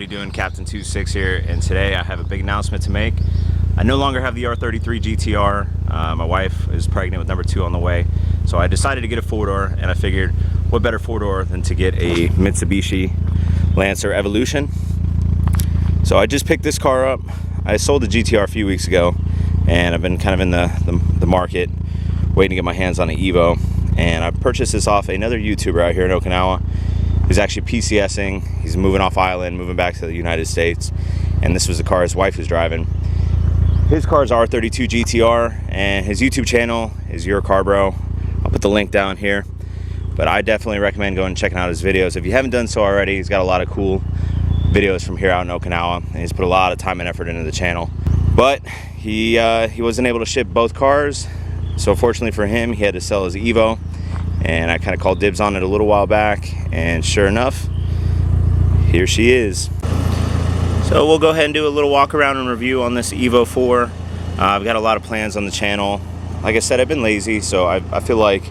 you doing? Captain 26 here, and today I have a big announcement to make. I no longer have the R33 GTR. My wife is pregnant with number 2 on the way, so I decided to get a 4-door, and I figured what better 4-door than to get a Mitsubishi Lancer Evolution. So I just picked this car up. I sold the GTR a few weeks ago, and I've been kind of in the market waiting to get my hands on an Evo, and I purchased this off another YouTuber out here in Okinawa who's actually PCSing. He's moving off island, moving back to the United States, and this was the car his wife was driving. His car is R32 GTR, and his YouTube channel is YourCarBro. I'll put the link down here, but I definitely recommend going and checking out his videos. If you haven't done so already, he's got a lot of cool videos from here out in Okinawa, and he's put a lot of time and effort into the channel. But he wasn't able to ship both cars, so fortunately for him, he had to sell his Evo, and I kind of called dibs on it a little while back, and sure enough, here she is. So we'll go ahead and do a little walk around and review on this Evo 4. I've got a lot of plans on the channel. Like I said, I've been lazy, so I feel like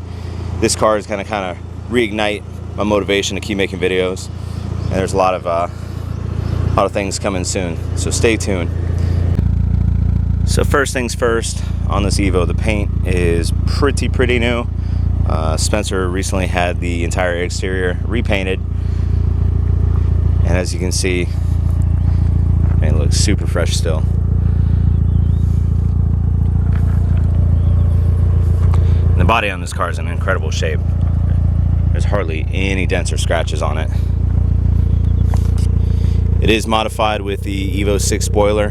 this car is going to kind of reignite my motivation to keep making videos. And there's a lot of things coming soon, so stay tuned. So first things first, on this Evo, the paint is pretty new. Spencer recently had the entire exterior repainted, and as you can see, it looks super fresh still. And the body on this car is in incredible shape. There's hardly any dents or scratches on it. It is modified with the Evo VI Spoiler,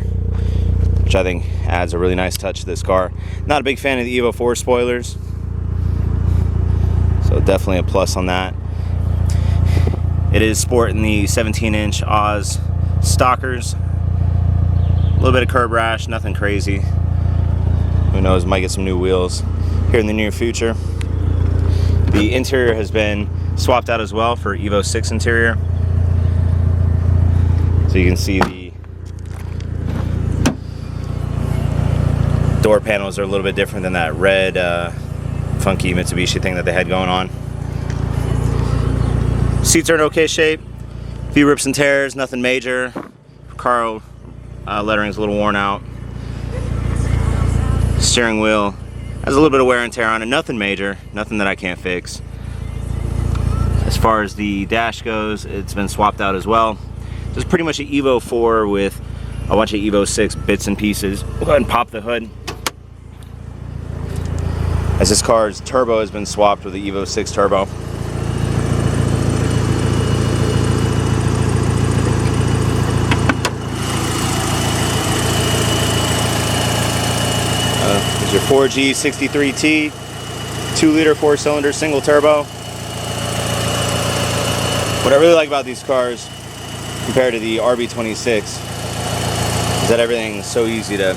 which I think adds a really nice touch to this car. Not a big fan of the Evo IV spoilers, so definitely a plus on that. It is sporting the 17-inch Oz stalkers. A little bit of curb rash, nothing crazy. Who knows, might get some new wheels here in the near future. The interior has been swapped out as well for Evo VI interior. So you can see the door panels are a little bit different than that red funky Mitsubishi thing that they had going on. Seats are in okay shape. A few rips and tears, nothing major. Car lettering is a little worn out. Steering wheel has a little bit of wear and tear on it. Nothing major, nothing that I can't fix. As far as the dash goes, it's been swapped out as well. This is pretty much an Evo 4 with a bunch of Evo 6 bits and pieces. We'll go ahead and pop the hood. As this car's turbo has been swapped with the Evo VI Turbo. Your 4G63T, 2-liter 4-cylinder single turbo. What I really like about these cars compared to the RB26 is that everything's so easy to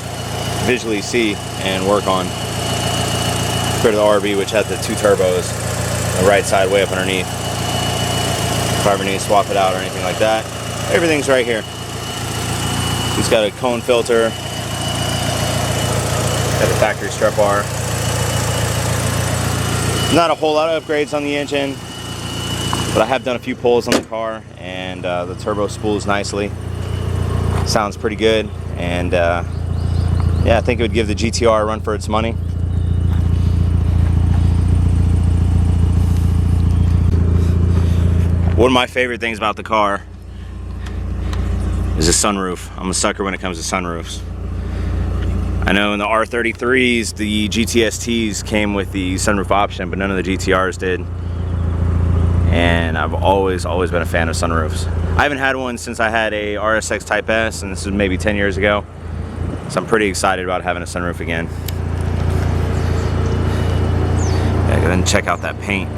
visually see and work on compared to the RB, which has the 2 turbos on the right side way up underneath. If I ever need to swap it out or anything like that, everything's right here. It's got a cone filter. Got the factory strut bar. Not a whole lot of upgrades on the engine, but I have done a few pulls on the car, and the turbo spools nicely. Sounds pretty good, and yeah, I think it would give the GTR a run for its money. One of my favorite things about the car is the sunroof. I'm a sucker when it comes to sunroofs. I know in the R33s, the GTSTs came with the sunroof option, but none of the GTRs did. And I've always been a fan of sunroofs. I haven't had one since I had a RSX Type S, and this was maybe 10 years ago. So I'm pretty excited about having a sunroof again. Yeah, go ahead and check out that paint.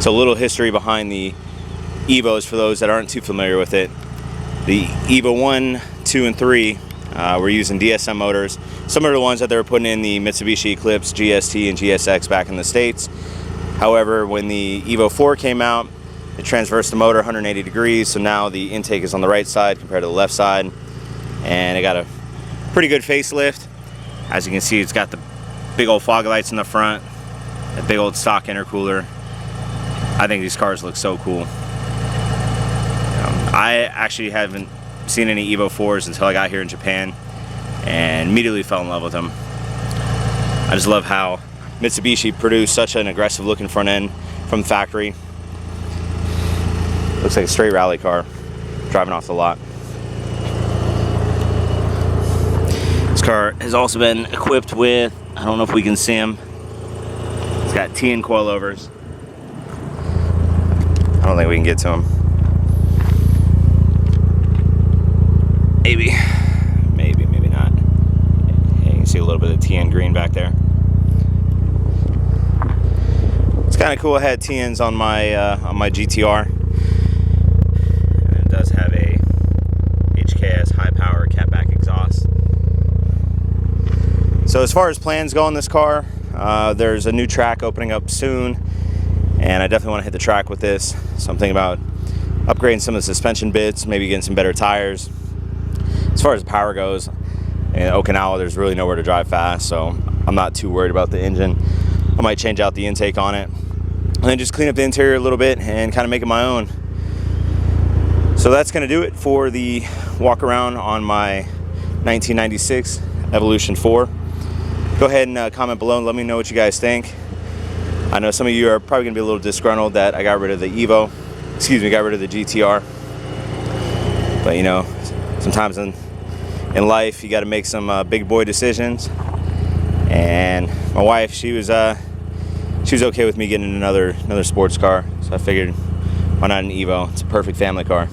So a little history behind the Evos for those that aren't too familiar with it. The Evo 1, 2, and 3 were using DSM motors, similar to the ones that they were putting in the Mitsubishi Eclipse, GST, and GSX back in the States. However, when the Evo 4 came out, it transversed the motor 180 degrees, so now the intake is on the right side compared to the left side, and it got a pretty good facelift. As you can see, it's got the big old fog lights in the front, a big old stock intercooler. I think these cars look so cool. I actually haven't seen any Evo 4s until I got here in Japan and immediately fell in love with them. I just love how Mitsubishi produced such an aggressive looking front end from the factory. Looks like a straight rally car driving off the lot. This car has also been equipped with, I don't know if we can see them, it's got Tein Coilovers. I don't think we can get to them. Maybe not. Yeah, you can see a little bit of Tein green back there. It's kind of cool. I had Teins on my GTR. And it does have a HKS high power catback exhaust. So as far as plans go on this car, there's a new track opening up soon, and I definitely want to hit the track with this. So I'm thinking about upgrading some of the suspension bits, maybe getting some better tires. As far as power goes, in Okinawa there's really nowhere to drive fast, so I'm not too worried about the engine. I might change out the intake on it, and then just clean up the interior a little bit and kind of make it my own. So that's going to do it for the walk around on my 1996 Evolution 4. Go ahead and comment below and let me know what you guys think. I know some of you are probably going to be a little disgruntled that I got rid of the got rid of the GTR. But you know, sometimes in life you got to make some big boy decisions. And my wife, she was okay with me getting another sports car, so I figured, why not an Evo? It's a perfect family car.